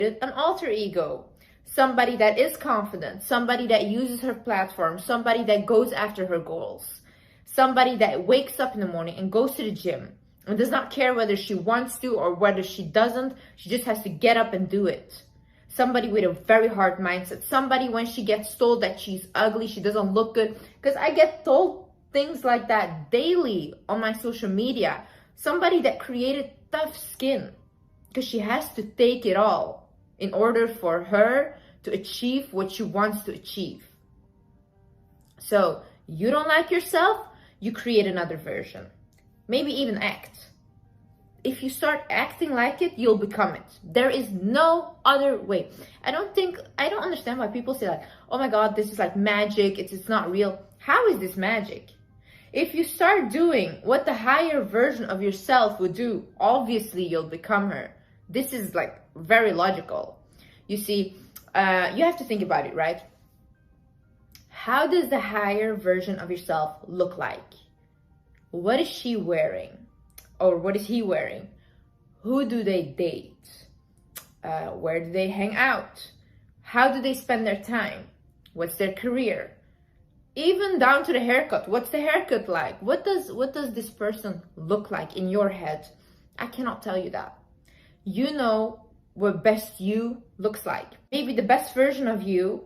an alter ego, somebody that is confident, somebody that uses her platform, somebody that goes after her goals, somebody that wakes up in the morning and goes to the gym and does not care whether she wants to or whether she doesn't. She just has to get up and do it. Somebody with a very hard mindset. Somebody, when she gets told that she's ugly, she doesn't look good, because I get told things like that daily on my social media. Somebody that created tough skin because she has to take it all in order for her to achieve what she wants to achieve. So you don't like yourself, you create another version. Maybe even act. If you start acting like it, you'll become it. There is no other way. I don't understand why people say like, oh my God, this is like magic, it's not real. How is this magic? If you start doing what the higher version of yourself would do, obviously you'll become her. This is like very logical. You see, you have to think about it, right? How does the higher version of yourself look like? What is she wearing? Or what is he wearing? Who do they date? Where do they hang out? How do they spend their time? What's their career? Even down to the haircut. What's the haircut like? What does this person look like in your head? I cannot tell you that. You know what best you looks like. Maybe the best version of you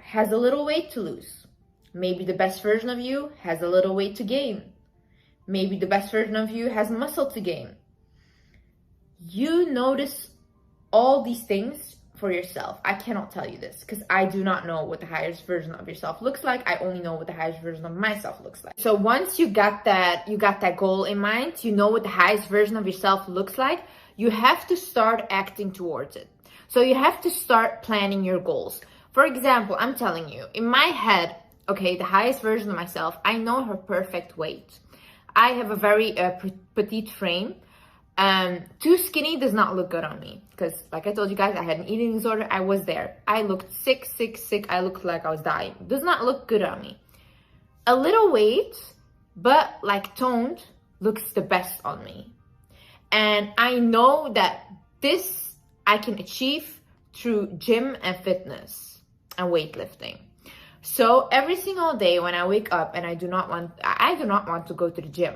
has a little weight to lose. Maybe the best version of you has a little weight to gain. Maybe the best version of you has muscle to gain. You notice all these things for yourself. I cannot tell you this because I do not know what the highest version of yourself looks like. I only know what the highest version of myself looks like. So once you got that goal in mind, you know what the highest version of yourself looks like, you have to start acting towards it. So you have to start planning your goals. For example, I'm telling you, in my head, okay, the highest version of myself, I know her perfect weight. I have a very petite frame. Too skinny does not look good on me because, like I told you guys, I had an eating disorder. I was there. I looked sick. I looked like I was dying. Does not look good on me. A little weight, but like toned, looks the best on me. And I know that this I can achieve through gym and fitness and weightlifting. So every single day when I wake up and I do not want to go to the gym,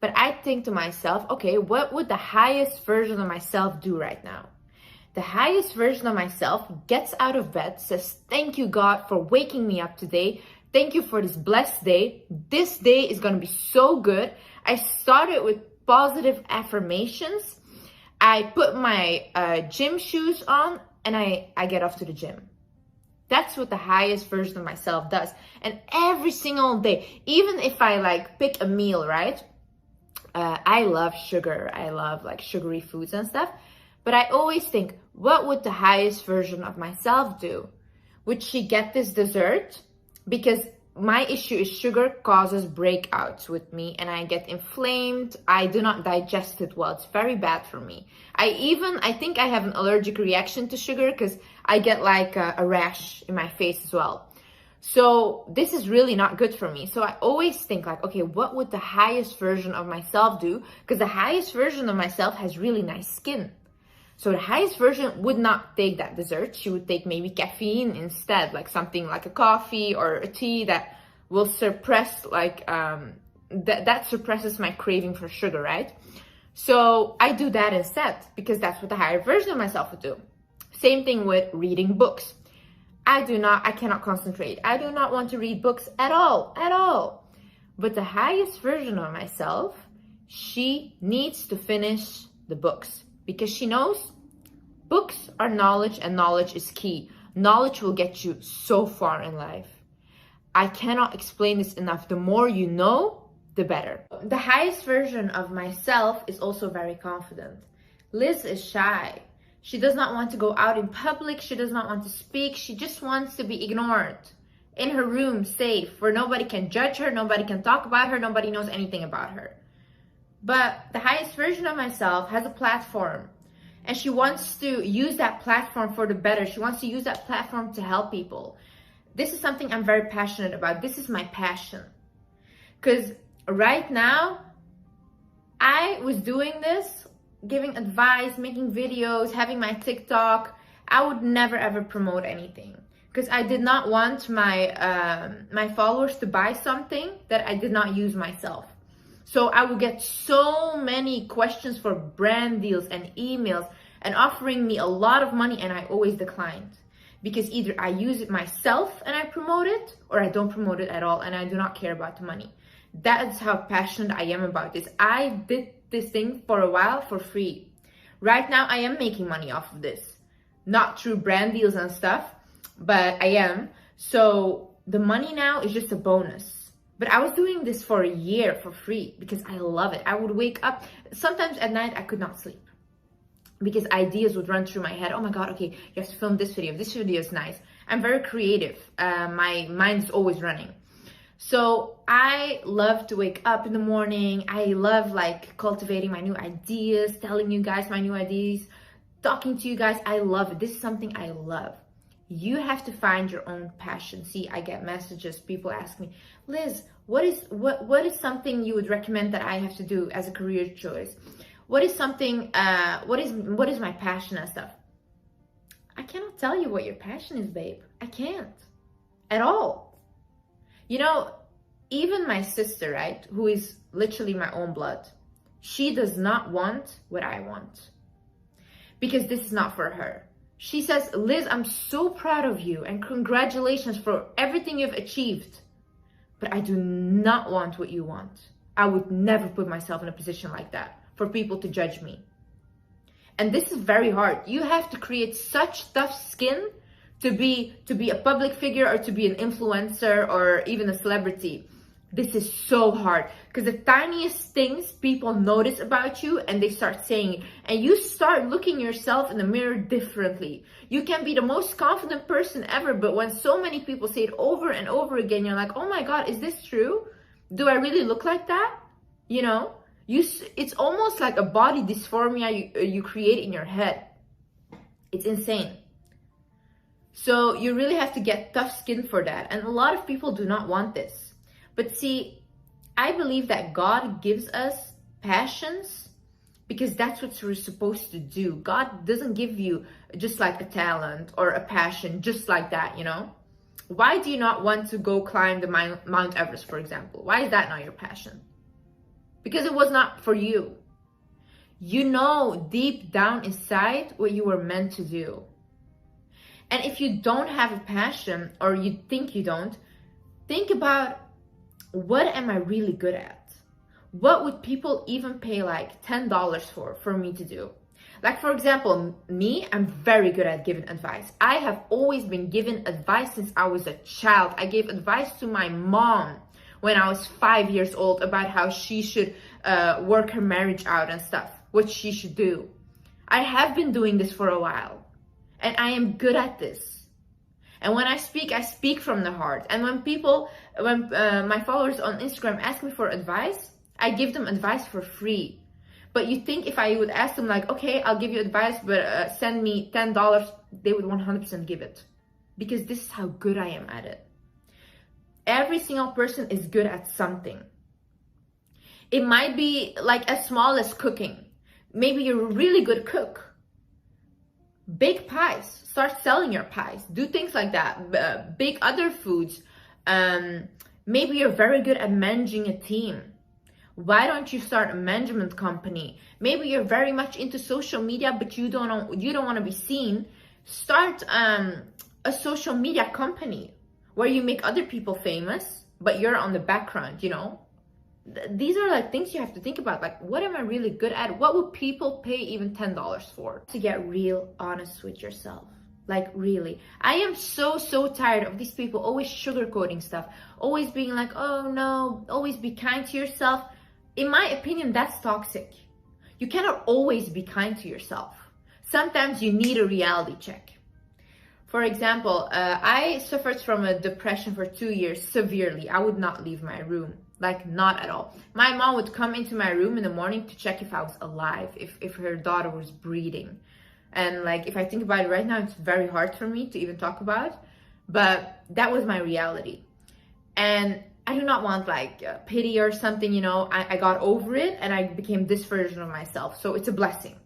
but I think to myself, okay, what would the highest version of myself do right now? The highest version of myself gets out of bed, says, thank you, God, for waking me up today. Thank you for this blessed day. This day is going to be so good. I started with positive affirmations. I put my gym shoes on and I get off to the gym. That's what the highest version of myself does. And every single day, even if I like pick a meal, right? I love sugar. I love like sugary foods and stuff. But I always think, what would the highest version of myself do? Would she get this dessert? Because my issue is sugar causes breakouts with me and I get inflamed. I do not digest it well. It's very bad for me. I think I have an allergic reaction to sugar because I get like a rash in my face as well. So this is really not good for me. So I always think like, okay, what would the highest version of myself do? Because the highest version of myself has really nice skin. So the highest version would not take that dessert. She would take maybe caffeine instead, like something like a coffee or a tea that will suppress like, that suppresses my craving for sugar, right? So I do that instead because that's what the higher version of myself would do. Same thing with reading books. I cannot concentrate. I do not want to read books at all. But the highest version of myself, she needs to finish the books because she knows books are knowledge and knowledge is key. Knowledge will get you so far in life. I cannot explain this enough. The more you know, the better. The highest version of myself is also very confident. Liz is shy. She does not want to go out in public. She does not want to speak. She just wants to be ignored in her room, safe, where nobody can judge her, nobody can talk about her, nobody knows anything about her. But the highest version of myself has a platform and she wants to use that platform for the better. She wants to use that platform to help people. This is something I'm very passionate about. This is my passion. Because right now, I was doing this giving advice, making videos, having my TikTok, I would never ever promote anything, because I did not want my followers to buy something that I did not use myself. So I would get so many questions for brand deals and emails and offering me a lot of money, and I always declined, because either I use it myself and I promote it, or I don't promote it at all and I do not care about the money. That is how passionate I am about this. I did this thing for a while for free. Right now I am making money off of this, not through brand deals and stuff, but I am. So the money now is just a bonus. But I was doing this for a year for free because I love it. I would wake up, sometimes at night I could not sleep, because ideas would run through my head. Oh my God, okay, you have to film this video. This video is nice. I'm very creative. My mind is always running. So I love to wake up in the morning. I love like cultivating my new ideas, telling you guys my new ideas, talking to you guys. I love it. This is something I love. You have to find your own passion. See, I get messages, people ask me, Liz, what is something you would recommend that I have to do as a career choice? What is something, what is my passion and stuff? I cannot tell you what your passion is, babe. I can't at all. You know, even my sister, right, who is literally my own blood, she does not want what I want, because this is not for her. She says, Liz, I'm so proud of you and congratulations for everything you've achieved, but I do not want what you want. I would never put myself in a position like that for people to judge me. And this is very hard. You have to create such tough skin to be a public figure, or to be an influencer, or even a celebrity. This is so hard, because the tiniest things people notice about you and they start saying it, and you start looking yourself in the mirror differently. You can be the most confident person ever, but when so many people say it over and over again, you're like, oh my God, is this true? Do I really look like that? You know, it's almost like a body dysphoria you create in your head. It's insane. So you really have to get tough skin for that. And a lot of people do not want this. But see, I believe that God gives us passions because that's what we're supposed to do. God doesn't give you just like a talent or a passion just like that, you know? Why do you not want to go climb the Mount Everest, for example? Why is that not your passion? Because it was not for you. You know deep down inside what you were meant to do. And if you don't have a passion, or you think you don't, think about, what am I really good at? What would people even pay like $10 for me to do? Like, for example, me, I'm very good at giving advice. I have always been given advice since I was a child. I gave advice to my mom when I was 5 years old about how she should work her marriage out and stuff, what she should do. I have been doing this for a while, and I am good at this. And when I speak from the heart. And when my followers on Instagram ask me for advice, I give them advice for free. But you think if I would ask them like, okay, I'll give you advice, but send me $10, they would 100% give it. Because this is how good I am at it. Every single person is good at something. It might be like as small as cooking. Maybe you're a really good cook. Bake pies, start selling your pies, do things like that. Bake other foods. Maybe you're very good at managing a team. Why don't you start a management company? Maybe you're very much into social media, but you don't want to be seen. Start a social media company where you make other people famous, but you're on the background, you know? These are like things you have to think about. Like, what am I really good at? What would people pay even $10 for? To get real honest with yourself. Like, really. I am so tired of these people always sugarcoating stuff. Always being like, oh no, always be kind to yourself. In my opinion, that's toxic. You cannot always be kind to yourself. Sometimes you need a reality check. For example, I suffered from a depression for 2 years severely. I would not leave my room. Like, not at all. My mom would come into my room in the morning to check if I was alive, if her daughter was breathing. And like, if I think about it right now, it's very hard for me to even talk about. But that was my reality. And I do not want like pity or something, you know. I got over it and I became this version of myself. So it's a blessing.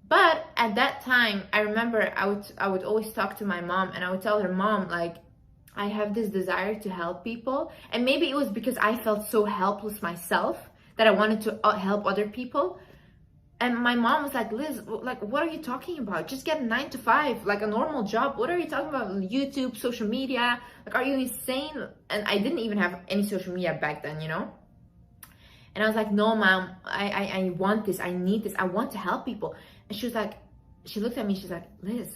But at that time, I remember I would always talk to my mom, and I would tell her, Mom, like, I have this desire to help people. And maybe it was because I felt so helpless myself that I wanted to help other people. And my mom was like, Liz, like, what are you talking about? Just get a 9 to 5, like a normal job. What are you talking about? YouTube, social media? Like, are you insane? And I didn't even have any social media back then, you know? And I was like, no, Mom, I want this. I need this. I want to help people. And she was like, she looked at me. She's like, Liz,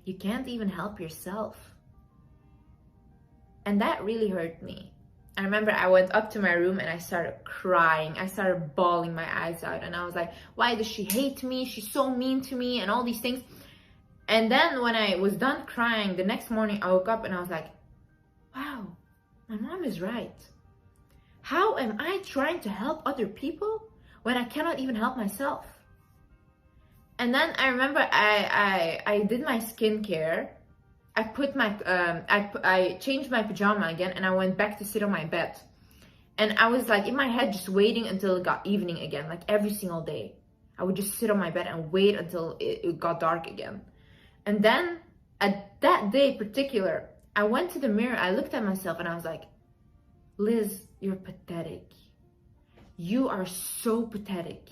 you can't even help yourself. And that really hurt me. I remember I went up to my room and I started crying. I started bawling my eyes out. And I was like, why does she hate me? She's so mean to me and all these things. And then when I was done crying, the next morning I woke up and I was like, wow, my mom is right. How am I trying to help other people when I cannot even help myself? And then I remember I did my skincare. I put my I changed my pajama again, and I went back to sit on my bed. And I was like in my head just waiting until it got evening again, like every single day. I would just sit on my bed and wait until it got dark again. And then at that day in particular, I went to the mirror, I looked at myself and I was like, Liz, you're pathetic. You are so pathetic.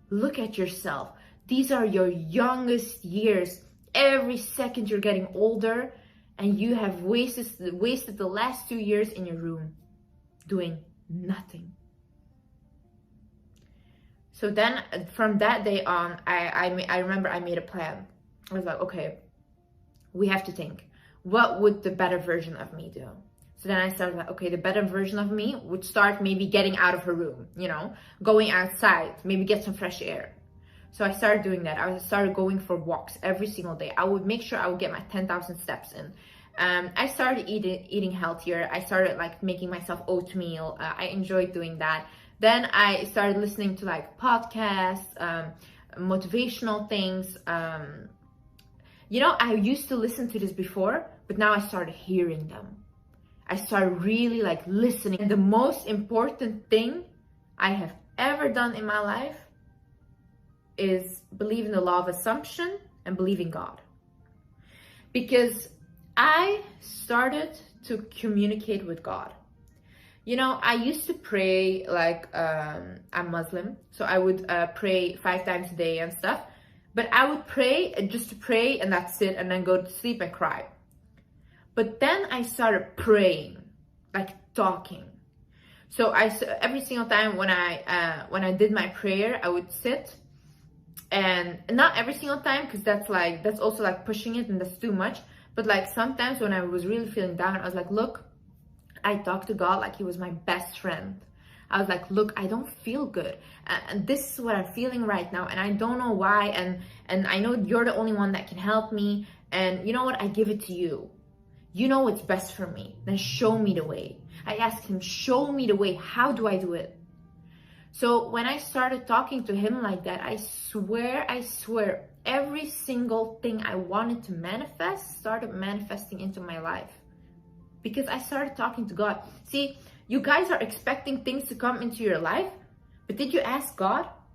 Look at yourself. These are your youngest years. Every second you're getting older, and you have wasted the last 2 years in your room doing nothing. So then from that day on, I remember I made a plan. I was like, okay, we have to think, what would the better version of me do? So then I started like, okay, the better version of me would start maybe getting out of her room, you know, going outside, maybe get some fresh air. So I started doing that. I started going for walks every single day. I would make sure I would get my 10,000 steps in. I started eating healthier. I started like making myself oatmeal. I enjoyed doing that. Then I started listening to like podcasts, motivational things. You know, I used to listen to this before, but now I started hearing them. I started really like listening. And the most important thing I have ever done in my life is believe in the law of assumption and believe in God. Because I started to communicate with God. You know, I used to pray like, I'm Muslim, so I would pray 5 times a day and stuff. But I would pray just to pray and that's it, and then go to sleep and cry. But then I started praying, like talking. So every single time when I did my prayer, I would sit. And not every single time, because that's also like pushing it and that's too much. But like sometimes when I was really feeling down, I was like, look, I talked to God like he was my best friend. I was like, look, I don't feel good. And this is what I'm feeling right now. And I don't know why. And I know you're the only one that can help me. And you know what? I give it to you. You know what's best for me. Then show me the way. I asked him, show me the way. How do I do it? So when I started talking to him like that, I swear, every single thing I wanted to manifest started manifesting into my life. Because I started talking to God. See, you guys are expecting things to come into your life, but did you ask God?